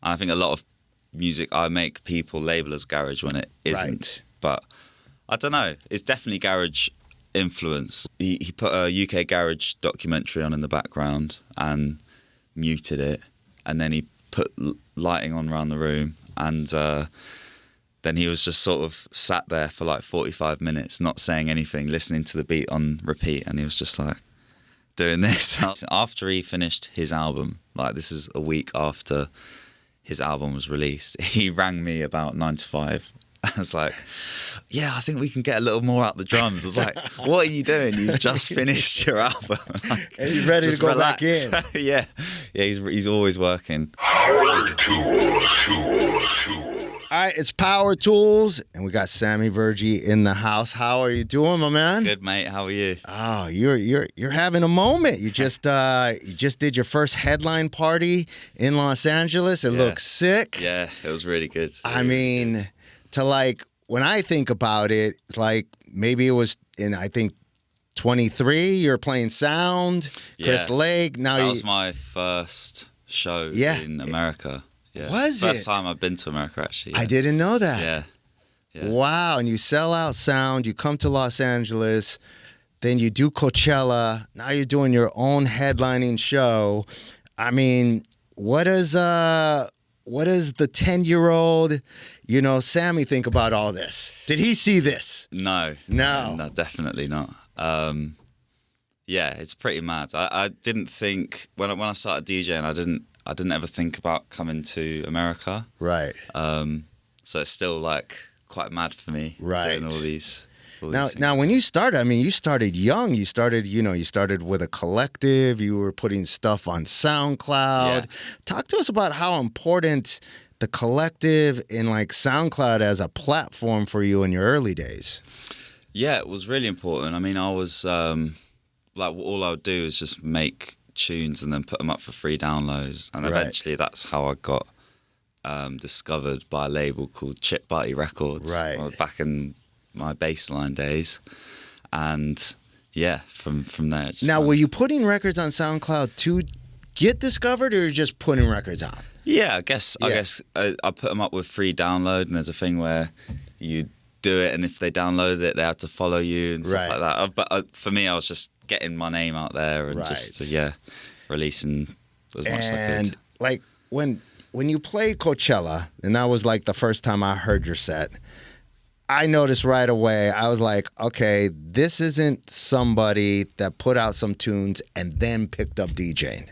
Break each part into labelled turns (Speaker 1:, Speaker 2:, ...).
Speaker 1: And I think a lot of music I make people label as garage when it isn't.
Speaker 2: Right.
Speaker 1: But I don't know. It's definitely garage influence. He put a UK garage documentary on in the background and muted it, and then he put lighting on around the room, and then he was just sort of sat there for like 45 minutes, not saying anything, listening to the beat on repeat, and he was just like doing this. After he finished his album, like this is a week after his album was released, he rang me about 9 to 5. I was like, yeah, I think we can get a little more out the drums. I was like, what are you doing? You've just finished your album. Like,
Speaker 2: and he's ready to go
Speaker 1: relax.
Speaker 2: back in.
Speaker 1: Yeah, he's always working.
Speaker 2: All right, it's Powertools, and we got Sammy Virji in the house. How are you doing, my man?
Speaker 1: Good, mate. How are you?
Speaker 2: Oh, you're having a moment. You just did your first headline party in Los Angeles. It looks sick.
Speaker 1: Yeah, it was really good.
Speaker 2: I mean, to like when I think about it, it's like maybe it was in I think 23. You're playing sound, Chris Lake. Now
Speaker 1: that was my first show in America. Yeah.
Speaker 2: Was
Speaker 1: First time I've been to America, actually. Yeah.
Speaker 2: I didn't know that.
Speaker 1: Yeah.
Speaker 2: Wow. And you sell out sound, you come to Los Angeles, then you do Coachella. Now you're doing your own headlining show. I mean, what does the 10-year-old, Sammy think about all this? Did he see this?
Speaker 1: No, definitely not. Yeah, it's pretty mad. I didn't think when I started DJing, I didn't ever think about coming to America.
Speaker 2: Right.
Speaker 1: So it's still like quite mad for me.
Speaker 2: Right.
Speaker 1: Doing all these
Speaker 2: now, when you started, I mean, you started young. You started with a collective. You were putting stuff on SoundCloud.
Speaker 1: Yeah.
Speaker 2: Talk to us about how important the collective in like SoundCloud as a platform for you in your early days.
Speaker 1: Yeah, it was really important. I mean, I was like, all I would do is just make tunes and then put them up for free downloads, and eventually that's how I got discovered by a label called Chip Butty Records.
Speaker 2: Right.
Speaker 1: Back in my bassline days, and yeah, from there.
Speaker 2: Now, were you putting records on SoundCloud to get discovered, or just putting records on?
Speaker 1: Yeah, I guess I put them up with free download, and there's a thing where you do it, and if they downloaded it, they had to follow you and stuff like that. But for me, I was just getting my name out there and just releasing as much as I could.
Speaker 2: And like when you play Coachella, and that was like the first time I heard your set, I noticed right away, I was like, okay, this isn't somebody that put out some tunes and then picked up DJing.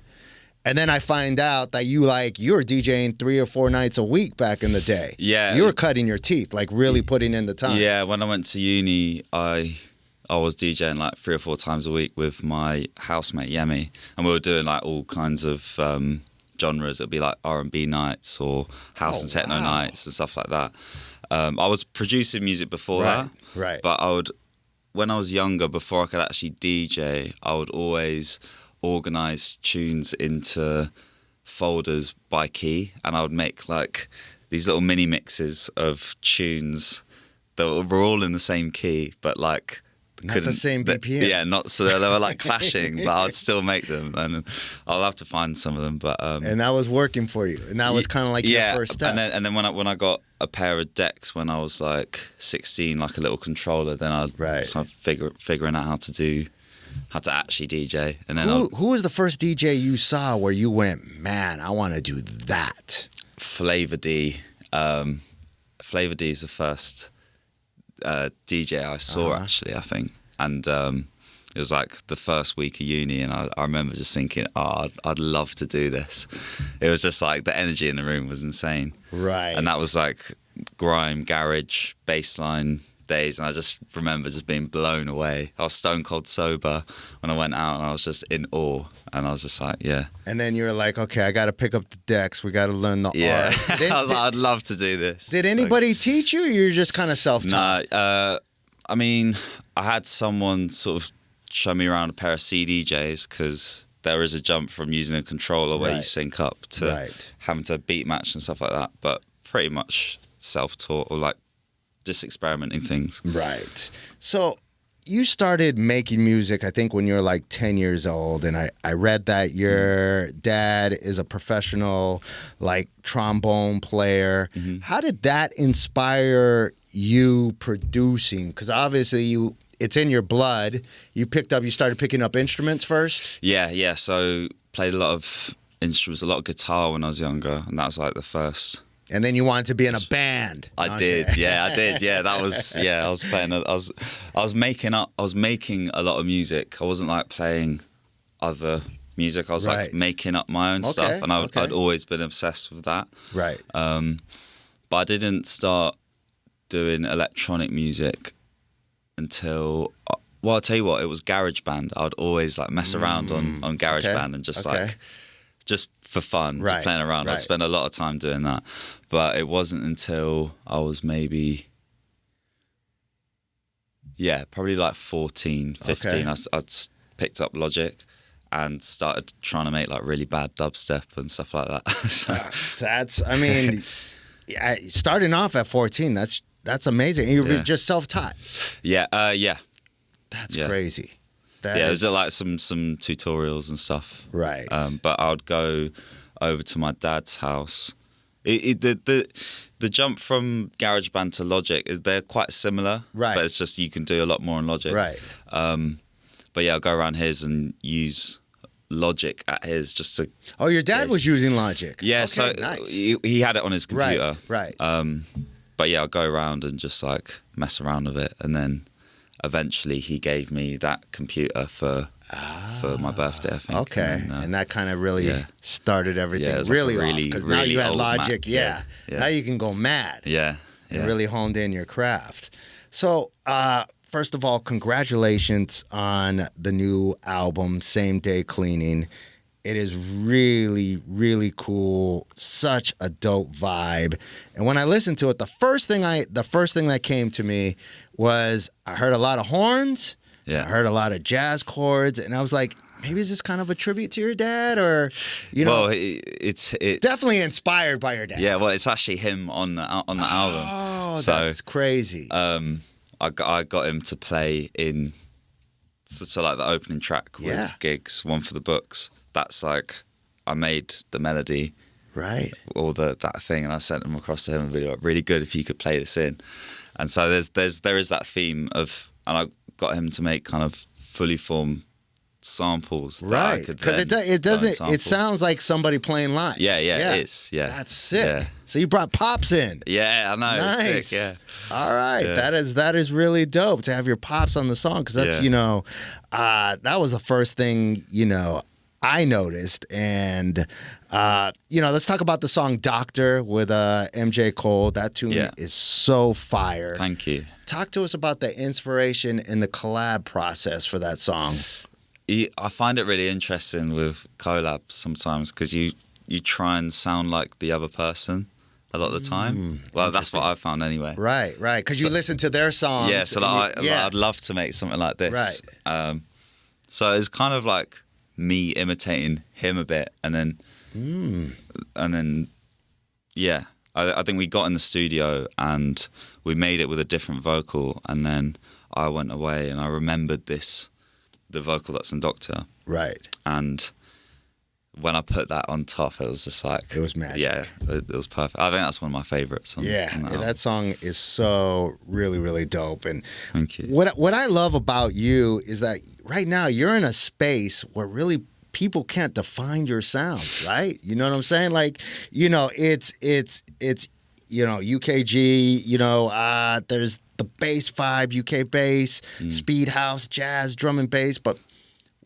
Speaker 2: And then I find out that you were DJing 3 or 4 nights a week back in the day.
Speaker 1: Yeah.
Speaker 2: You were cutting your teeth, like really putting in the time.
Speaker 1: Yeah, when I went to uni, I was DJing like 3 or 4 times a week with my housemate Yemi, and we were doing like all kinds of genres. It'd be like R&B nights or house and techno nights and stuff like that. I was producing music before that,
Speaker 2: right?
Speaker 1: But when I was younger, before I could actually DJ, I would always organize tunes into folders by key, and I would make like these little mini mixes of tunes that were all in the same key, but like
Speaker 2: not the same BPM.
Speaker 1: Yeah, not so they were like clashing, but I'd still make them, and I'll have to find some of them. But
Speaker 2: and that was working for you, and that was kind of like your first step.
Speaker 1: And then when I got a pair of decks when I was like 16, like a little controller, then I'd start figuring out how to actually DJ. And then
Speaker 2: who was the first DJ you saw where you went, man, I want to do that?
Speaker 1: Flavor D. Flavor D is the first DJ I saw actually, I think, and it was like the first week of uni, and I remember just thinking, I'd love to do this. It was just like the energy in the room was insane,
Speaker 2: right?
Speaker 1: And that was like grime, garage, bassline days, and I just remember just being blown away. I was stone cold sober when I went out, and I was just in awe, and I was just like, yeah.
Speaker 2: And then you were like, okay, I got to pick up the decks. We got to learn the art.
Speaker 1: I was like, I'd love to do this.
Speaker 2: Did anybody teach you, or you're just kind of self-taught?
Speaker 1: No, I mean, I had someone sort of show me around a pair of CDJs, because there is a jump from using a controller where you sync up to having to beat match and stuff like that, but pretty much self-taught, or like just experimenting things.
Speaker 2: Right. So you started making music, I think, when you were like 10 years old. And I read that your dad is a professional, like, trombone player. How did that inspire you producing? Because obviously it's in your blood. You started picking up instruments first?
Speaker 1: Yeah. So played a lot of instruments, a lot of guitar when I was younger. And that was like the first.
Speaker 2: And then you wanted to be in a band.
Speaker 1: I did. Yeah. That was, I was playing, I was making a lot of music. I wasn't like playing other music. I was like making up my own stuff. And I'd always been obsessed with that.
Speaker 2: Right.
Speaker 1: But I didn't start doing electronic music until, well, I'll tell you what, it was GarageBand. I'd always like mess around on GarageBand and just just for fun, just playing around. I'd spend a lot of time doing that. But it wasn't until I was maybe, probably like 14, 15, I picked up Logic and started trying to make like really bad dubstep and stuff like that.
Speaker 2: Starting off at 14, that's amazing. And you're just self-taught.
Speaker 1: Yeah.
Speaker 2: That's crazy.
Speaker 1: There's like some tutorials and stuff.
Speaker 2: Right.
Speaker 1: But I would go over to my dad's house. The jump from GarageBand to Logic, they're quite similar. Right. But it's just you can do a lot more in Logic.
Speaker 2: Right.
Speaker 1: But yeah, I'll go around his and use Logic at his just to...
Speaker 2: Oh, your dad was using Logic.
Speaker 1: Yeah, okay, so nice. He had it on his computer.
Speaker 2: Right.
Speaker 1: But yeah, I'll go around and just like mess around with it, and then eventually he gave me that computer for my birthday, I think.
Speaker 2: Okay, and that kind of really started everything really off, because now you had Logic. Yeah. Now you can go mad.
Speaker 1: Yeah.
Speaker 2: And really honed in your craft. So, first of all, congratulations on the new album, Same Day Cleaning. It is really, really cool. Such a dope vibe. And when I listened to it, the first thing that came to me was I heard a lot of horns. Yeah. I heard a lot of jazz chords, and I was like, maybe is this kind of a tribute to your dad, or
Speaker 1: Well, it's
Speaker 2: definitely inspired by your dad.
Speaker 1: Yeah. Well, it's actually him on the album.
Speaker 2: Oh, so, that's crazy.
Speaker 1: I got him to play in like the opening track with gigs, one for the books. That's like, I made the melody,
Speaker 2: right,
Speaker 1: or that thing, and I sent them across to him and be like, really good if you could play this in. And so there is that theme of, and I got him to make kind of fully formed samples, right? Because
Speaker 2: it sounds like somebody playing live.
Speaker 1: Yeah, it is. Yeah,
Speaker 2: that's sick. Yeah. So you brought pops in.
Speaker 1: Yeah, I know.
Speaker 2: Nice.
Speaker 1: It's sick, yeah.
Speaker 2: All right, that is really dope to have your pops on the song, because that's that was the first thing I noticed. And let's talk about the song Doctor with MJ Cole. That tune is so fire.
Speaker 1: Thank you.
Speaker 2: Talk to us about the inspiration and the collab process for that song.
Speaker 1: I find it really interesting with collabs sometimes, because you try and sound like the other person a lot of the time. Well, that's what I've found anyway.
Speaker 2: Right. Because you listen to their songs.
Speaker 1: Yeah, so I'd love to make something like this.
Speaker 2: Right.
Speaker 1: So it's kind of like me imitating him a bit, and then I think we got in the studio and we made it with a different vocal, and then I went away and I remembered the vocal that's in Doctor.
Speaker 2: Right.
Speaker 1: And when I put that on top, it was just like...
Speaker 2: It was magic.
Speaker 1: Yeah, it was perfect. I think that's one of my favorites.
Speaker 2: That song is so really, really dope. And
Speaker 1: thank you.
Speaker 2: What I love about you is that right now you're in a space where really people can't define your sound, right? You know what I'm saying? Like, it's UKG, there's the bass vibe, UK bass, speed house, jazz, drum and bass, but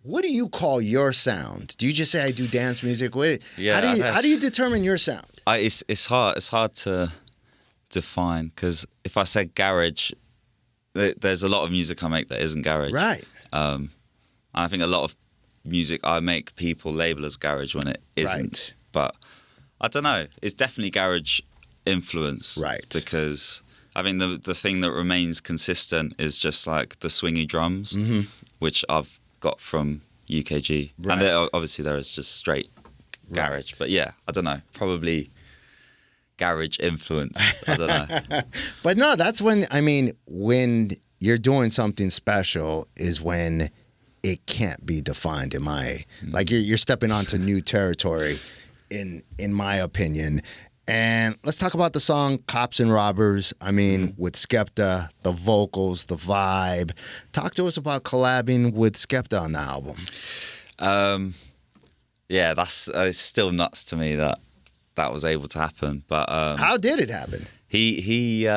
Speaker 2: what do you call your sound? Do you just say I do dance music? How do you determine your sound?
Speaker 1: It's hard to define, because if I say garage, there's a lot of music I make that isn't garage.
Speaker 2: Right.
Speaker 1: I think a lot of music I make people label as garage when it isn't. Right. But I don't know. It's definitely garage influence.
Speaker 2: Right.
Speaker 1: Because I mean the thing that remains consistent is just like the swingy drums, which I've got from UKG. Right. And obviously there is just straight garage. Right. But yeah, I don't know. Probably garage influence. I don't know.
Speaker 2: But no, that's when you're doing something special is when it can't be defined in my like you're stepping onto new territory in my opinion. And let's talk about the song Cops and Robbers. I mean, with Skepta, the vocals, the vibe. Talk to us about collabing with Skepta on the album.
Speaker 1: Yeah, that's it's still nuts to me that was able to happen. But
Speaker 2: how did it happen?
Speaker 1: He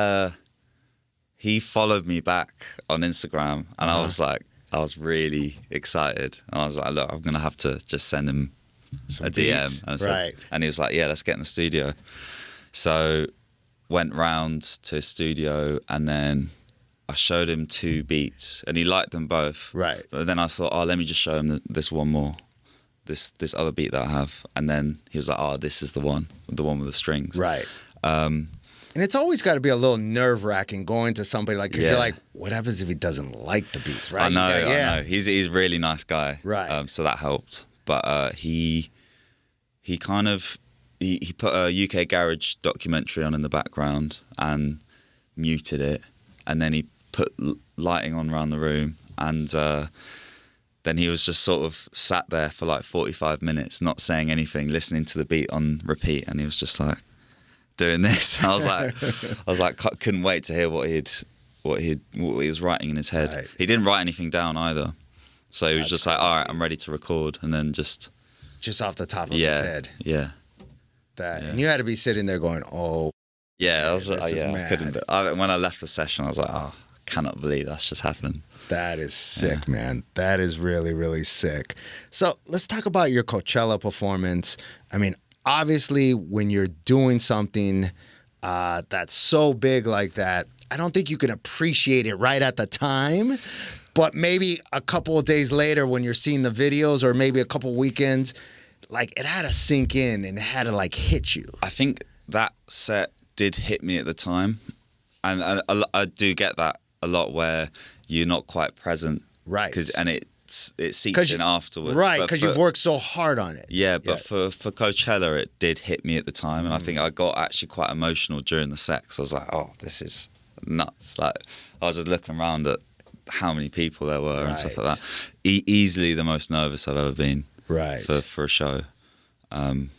Speaker 1: followed me back on Instagram, and I was really excited, and I was like, look, I'm gonna have to just send him
Speaker 2: Some
Speaker 1: a
Speaker 2: beats.
Speaker 1: DM, and, and he was like, yeah, let's get in the studio. So went round to his studio, and then I showed him 2 beats, and he liked them both.
Speaker 2: Right.
Speaker 1: But then I thought, oh, let me just show him this one more, this other beat that I have, and then he was like, oh, this is the one with the strings.
Speaker 2: Right. And it's always got to be a little nerve-wracking going to somebody like, because you're like, what happens if he doesn't like the beats, right?
Speaker 1: I know. He's a really nice guy.
Speaker 2: Right.
Speaker 1: So that helped. But he kind of, he put a UK garage documentary on in the background and muted it. And then he put lighting on around the room. And then he was just sort of sat there for like 45 minutes, not saying anything, listening to the beat on repeat. And he was just like, doing this. I was like, couldn't wait to hear what he was writing in his head.
Speaker 2: Right.
Speaker 1: He didn't write anything down either, so he was just like, all right, I'm ready to record, and then just
Speaker 2: off the top of his head.
Speaker 1: Yeah.
Speaker 2: And you had to be sitting there going, oh.
Speaker 1: Yeah, I was
Speaker 2: this is
Speaker 1: I
Speaker 2: mad.
Speaker 1: couldn't. When I left the session, I was like, oh, I cannot believe that's just happened.
Speaker 2: That is sick, man. That is really, really sick. So let's talk about your Coachella performance. I mean, obviously, when you're doing something that's so big like that, I don't think you can appreciate it right at the time. But maybe a couple of days later when you're seeing the videos, or maybe a couple weekends, like it had to sink in and it had to like hit you.
Speaker 1: I think that set did hit me at the time. And I do get that a lot where you're not quite present.
Speaker 2: Right.
Speaker 1: And it seeps in afterwards.
Speaker 2: Right, because you've worked so hard on it.
Speaker 1: Yeah, but for Coachella, it did hit me at the time. And I think I got actually quite emotional during the set. So I was like, oh, this is nuts. Like, I was just looking around at how many people there were and stuff like that. Easily the most nervous I've ever been for a show. But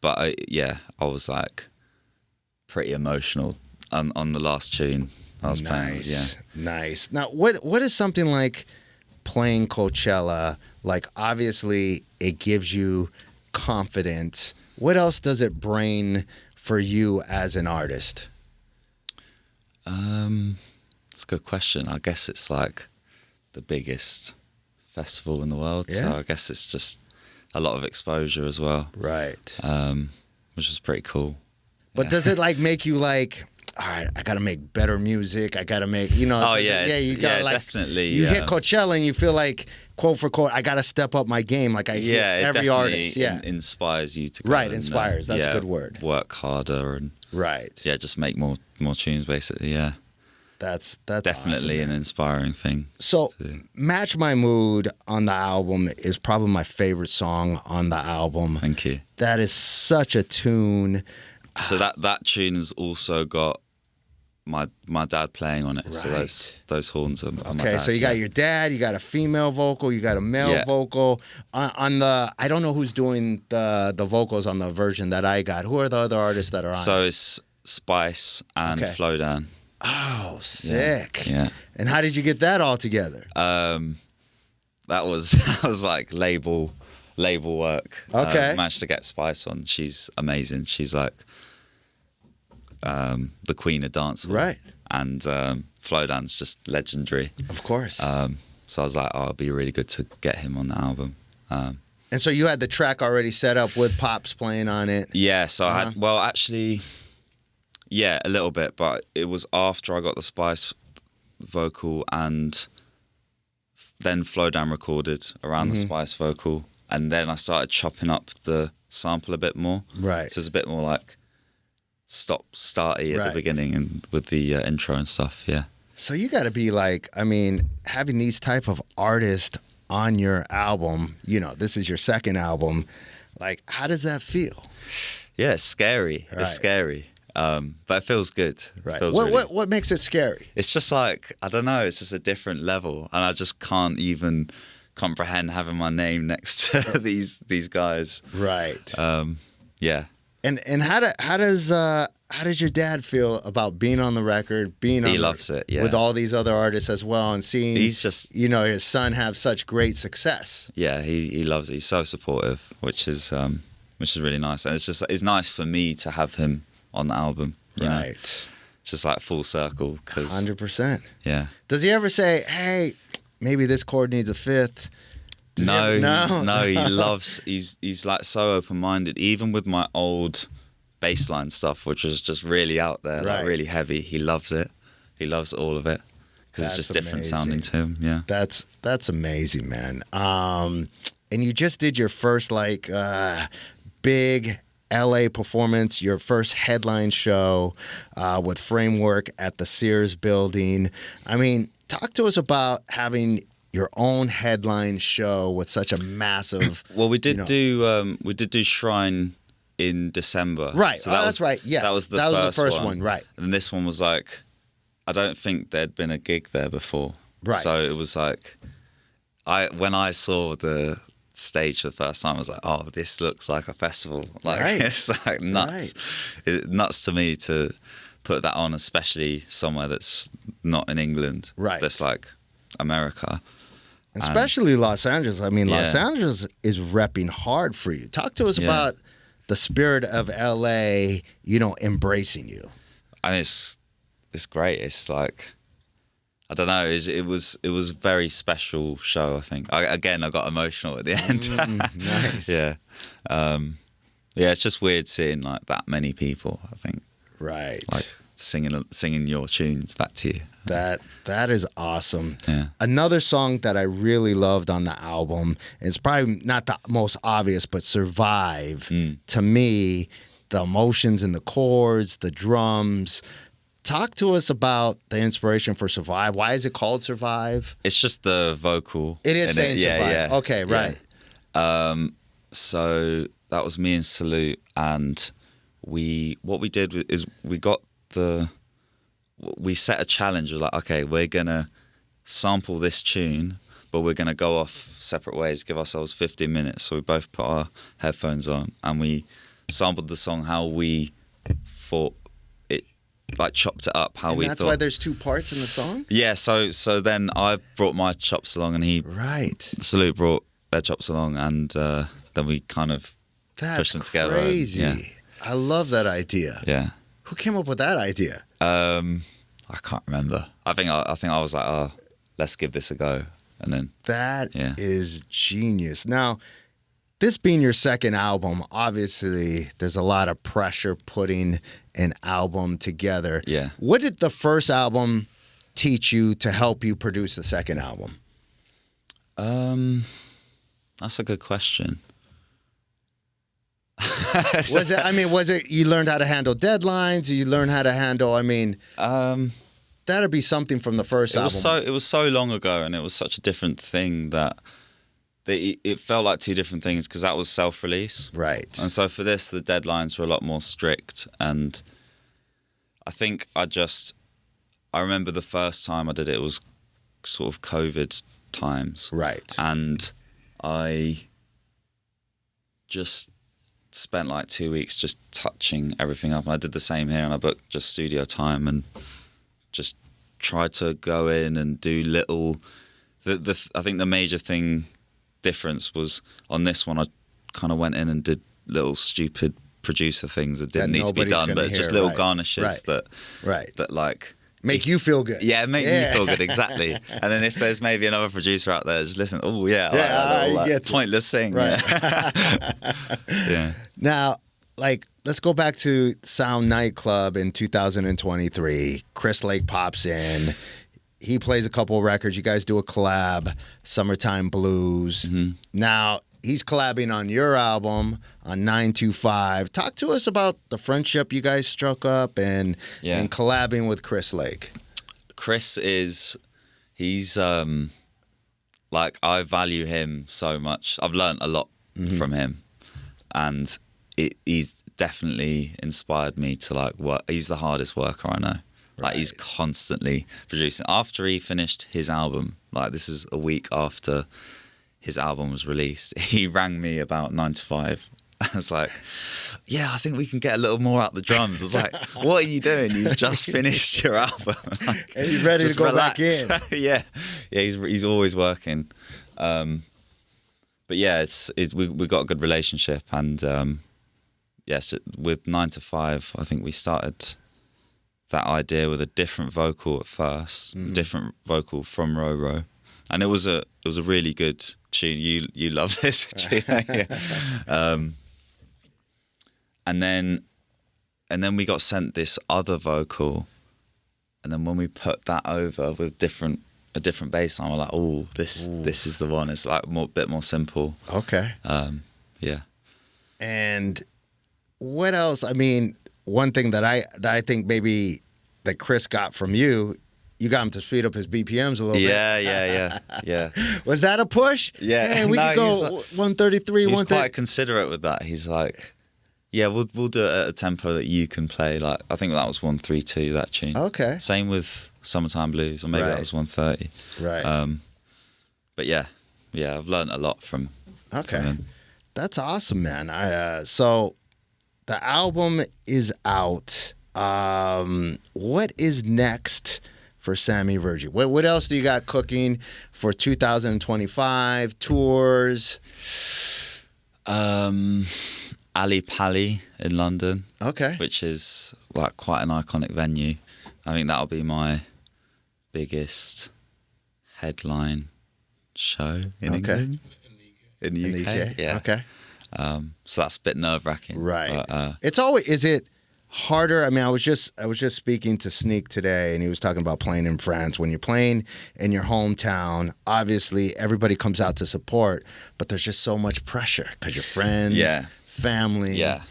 Speaker 1: I was like pretty emotional on the last tune I was playing. Yeah.
Speaker 2: Nice. Now, what is something like playing Coachella? Like, obviously, it gives you confidence. What else does it bring for you as an artist?
Speaker 1: That's a good question. I guess it's like the biggest festival in the world.
Speaker 2: Yeah.
Speaker 1: So I guess it's just a lot of exposure as well.
Speaker 2: Right.
Speaker 1: Which is pretty cool.
Speaker 2: But does it like make you like, all right, I got to make better music. I got to make, you know.
Speaker 1: Oh, yeah.
Speaker 2: You got like,
Speaker 1: definitely.
Speaker 2: You hit Coachella and you feel like, quote for quote, I got to step up my game. Like I hear every artist. Yeah.
Speaker 1: Inspires you to go
Speaker 2: inspires. That's a good word.
Speaker 1: Work harder and just make more tunes basically. Yeah.
Speaker 2: That's
Speaker 1: definitely
Speaker 2: awesome,
Speaker 1: an inspiring thing.
Speaker 2: So, Match My Mood on the album is probably my favorite song on the album.
Speaker 1: Thank you.
Speaker 2: That is such a tune.
Speaker 1: So that tune has also got my dad playing on it.
Speaker 2: Right.
Speaker 1: So those horns are my dad.
Speaker 2: Okay, so you got your dad, you got a female vocal, you got a male vocal. On the, I don't know who's doing the vocals on the version that I got. Who are the other artists that are on it?
Speaker 1: So it's Spice and Flowdown.
Speaker 2: Oh, sick.
Speaker 1: Yeah.
Speaker 2: And how did you get that all together?
Speaker 1: That was like label work.
Speaker 2: Okay.
Speaker 1: Managed to get Spice on. She's amazing. She's like the queen of dancehall.
Speaker 2: Right.
Speaker 1: And Flowdown's just legendary.
Speaker 2: Of course.
Speaker 1: So I was like, it'd be really good to get him on the album.
Speaker 2: And so you had the track already set up with Pops playing on it?
Speaker 1: Yeah, so I had, well, actually, yeah, a little bit, but it was after I got the Spice vocal and then Flowdown recorded around the Spice vocal, and then I started chopping up the sample a bit more.
Speaker 2: Right.
Speaker 1: So it's a bit more like stop-starty at the beginning and with the intro and stuff, yeah.
Speaker 2: So you got to be like, I mean, having these type of artists on your album, you know, this is your second album, like, how does that feel?
Speaker 1: Yeah, it's scary.
Speaker 2: Right.
Speaker 1: It's scary. But it feels good.
Speaker 2: Right.
Speaker 1: Feels
Speaker 2: What makes it scary?
Speaker 1: It's just like, I don't know, it's just a different level. And I just can't even comprehend having my name next to these guys.
Speaker 2: Right.
Speaker 1: Yeah.
Speaker 2: And how does your dad feel about being on the record,
Speaker 1: He loves it, yeah.
Speaker 2: with all these other artists as well, and seeing his son have such great success?
Speaker 1: Yeah, he loves it. He's so supportive, which is really nice. And it's nice for me to have him on the album. You know? It's just like full circle.
Speaker 2: 100%.
Speaker 1: Yeah.
Speaker 2: Does he ever say, hey, maybe this chord needs a fifth?
Speaker 1: No, he loves, he's like so open-minded. Even with my old bassline stuff, which was just really out there, like really heavy, he loves it. He loves all of it because it's just different sounding to him. Yeah.
Speaker 2: That's amazing, man. And you just did your first big LA performance, your first headline show with Framework at the Sears building. I mean, talk to us about having your own headline show with such a massive.
Speaker 1: Well, we did do Shrine in December.
Speaker 2: Right.
Speaker 1: So
Speaker 2: that's right. Yes.
Speaker 1: That was the first one. Right. And this one was like, I don't think there'd been a gig there before. Right. So it was like, when I saw the stage for the first time, I was like, oh, this looks like a festival. Like it's like nuts. It's nuts to me to put that on, especially somewhere that's not in England. Right. That's like America.
Speaker 2: Especially Los Angeles. I mean, Los Angeles is repping hard for you. Talk to us about the spirit of LA, embracing you.
Speaker 1: I mean, it's great. It's like, I don't know. It was a very special show, I think. I got emotional at the end.
Speaker 2: Nice.
Speaker 1: Yeah. It's just weird seeing like that many people, I think.
Speaker 2: Right.
Speaker 1: Like singing your tunes back to you.
Speaker 2: That is awesome.
Speaker 1: Yeah.
Speaker 2: Another song that I really loved on the album, it's probably not the most obvious, but Survive. To me, the emotions in the chords, the drums. Talk to us about the inspiration for Survive. Why is it called Survive?
Speaker 1: It's just the vocal.
Speaker 2: It is saying Survive. Yeah. Okay, right.
Speaker 1: Yeah. So that was me and Salute, and what we did is we set a challenge. We're like, okay, we're gonna sample this tune, but we're gonna go off separate ways, give ourselves 15 minutes. So we both put our headphones on and we sampled the song how we thought it, like chopped it up how we thought.
Speaker 2: That's why there's two parts in the song?
Speaker 1: Yeah, so then I brought my chops along and Salute brought their chops along, and then we kind of pushed them together.
Speaker 2: That's crazy.
Speaker 1: Yeah.
Speaker 2: I love that idea.
Speaker 1: Yeah.
Speaker 2: Who came up with that idea?
Speaker 1: I can't remember. I think I was like, oh, let's give this a go, and then
Speaker 2: that is genius. Now, this being your second album, obviously there's a lot of pressure putting an album together.
Speaker 1: Yeah.
Speaker 2: What did the first album teach you to help you produce the second album?
Speaker 1: That's a good question.
Speaker 2: Was it you learned how to handle deadlines? You learned how to handle, that'd be something from the first album.
Speaker 1: It was so long ago, and it was such a different thing that it felt like two different things, because that was self-release.
Speaker 2: Right.
Speaker 1: And so for this, the deadlines were a lot more strict, and I think I remember the first time I did it was sort of COVID times.
Speaker 2: Right.
Speaker 1: And I just spent like 2 weeks just touching everything up, and I did the same here, and I booked just studio time and just tried to go in and do little. I think the major difference was on this one, I kind of went in and did little stupid producer things that didn't need to be done, but just little garnishes that like
Speaker 2: make you feel good.
Speaker 1: Yeah, make me feel good, exactly. And then if there's maybe another producer out there, just listen. Oh yeah, I like that pointless thing. Right. Yeah.
Speaker 2: Now, let's go back to Sound Nightclub in 2023. Chris Lake pops in. He plays a couple of records. You guys do a collab, Summertime Blues. Mm-hmm. Now, he's collabing on your album on 925. Talk to us about the friendship you guys struck up and collabing with Chris Lake.
Speaker 1: Chris he's I value him so much. I've learned a lot from him, and he's definitely inspired me to like work. He's the hardest worker I know. Like he's constantly producing. After he finished his album, like this is a week after his album was released, he rang me about 9 to 5. I was like, yeah, I think we can get a little more out the drums. I was like, what are you doing? You've just finished your album. Like,
Speaker 2: and he's ready to go
Speaker 1: relax.
Speaker 2: back in.
Speaker 1: Yeah, he's always working. But yeah, we got a good relationship, and yes, with 9 to 5, I think we started that idea with a different vocal at first, different vocal from Roro, and it was a really good tune. You love this tune, yeah. And then we got sent this other vocal, and then when we put that over with a different bass line, we're like, oh, this is the one. It's like bit more simple.
Speaker 2: Okay.
Speaker 1: Yeah.
Speaker 2: And what else? I mean, one thing that I think maybe that Chris got from you got him to speed up his BPMs a little bit.
Speaker 1: Yeah.
Speaker 2: Was that a push?
Speaker 1: Yeah.
Speaker 2: Hey, we could go 133,
Speaker 1: He's
Speaker 2: 130.
Speaker 1: quite considerate with that. He's like, yeah, we'll do it at a tempo that you can play. Like I think that was 132, that tune.
Speaker 2: Okay.
Speaker 1: Same with Summertime Blues, or maybe that was 130.
Speaker 2: Right.
Speaker 1: But yeah, I've learned a lot from him.
Speaker 2: That's awesome, man. So the album is out. What is next for Sammy Virji? What else do you got cooking for 2025 tours?
Speaker 1: Ali Pali in London.
Speaker 2: Okay.
Speaker 1: Which is like quite an iconic venue. I think that'll be my biggest headline show in England. In the UK. Yeah.
Speaker 2: Okay.
Speaker 1: So that's a bit nerve-wracking.
Speaker 2: Right.
Speaker 1: But,
Speaker 2: it's always, is it harder? I mean, I was just speaking to Sneak today, and he was talking about playing in France. When you're playing in your hometown, obviously everybody comes out to support, but there's just so much pressure because your friends, family.
Speaker 1: Yeah.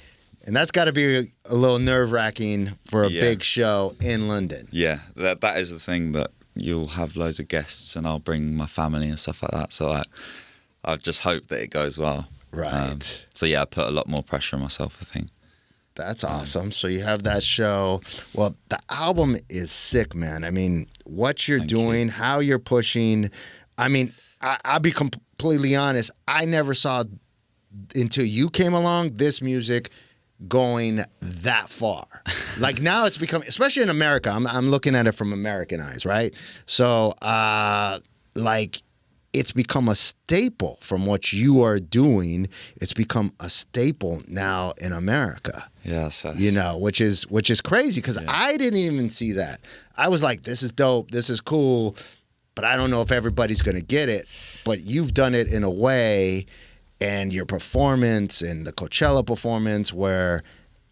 Speaker 2: And that's got to be a little nerve-wracking for a big show in London.
Speaker 1: Yeah, that is the thing, that you'll have loads of guests and I'll bring my family and stuff like that. So I just hope that it goes well.
Speaker 2: Right.
Speaker 1: So yeah, I put a lot more pressure on myself, I think.
Speaker 2: That's awesome. So you have that show. Well, the album is sick, man. I mean, what you're doing, how you're pushing. I mean, I'll be completely honest. I never saw, until you came along, this music going that far. Like now it's become, especially in America, I'm looking at it from American eyes, right? So like it's become a staple from what you are doing. It's become a staple now in America.
Speaker 1: Yeah,
Speaker 2: you know, which is crazy, because I didn't even see that. I was like, this is dope, this is cool, but I don't know if everybody's gonna get it. But you've done it in a way, and your performance and the Coachella performance, where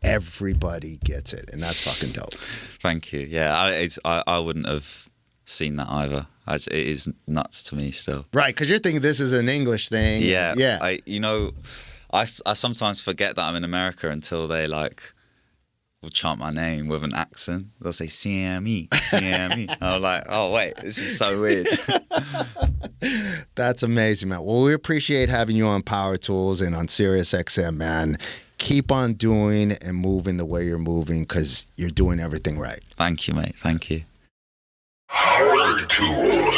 Speaker 2: everybody gets it, and that's fucking dope.
Speaker 1: Thank you. Yeah, I wouldn't have seen that either. It is nuts to me still.
Speaker 2: Right, because you're thinking this is an English thing.
Speaker 1: Yeah.
Speaker 2: Yeah.
Speaker 1: I sometimes forget that I'm in America until they will chant my name with an accent. They'll say Sammy, Sammy. I'm like, oh wait, this is so weird.
Speaker 2: That's amazing, man. Well, we appreciate having you on Powertools and on Sirius XM, man. Keep on doing and moving the way you're moving, because you're doing everything right.
Speaker 1: Thank you, mate. Thank you.
Speaker 3: Powertools.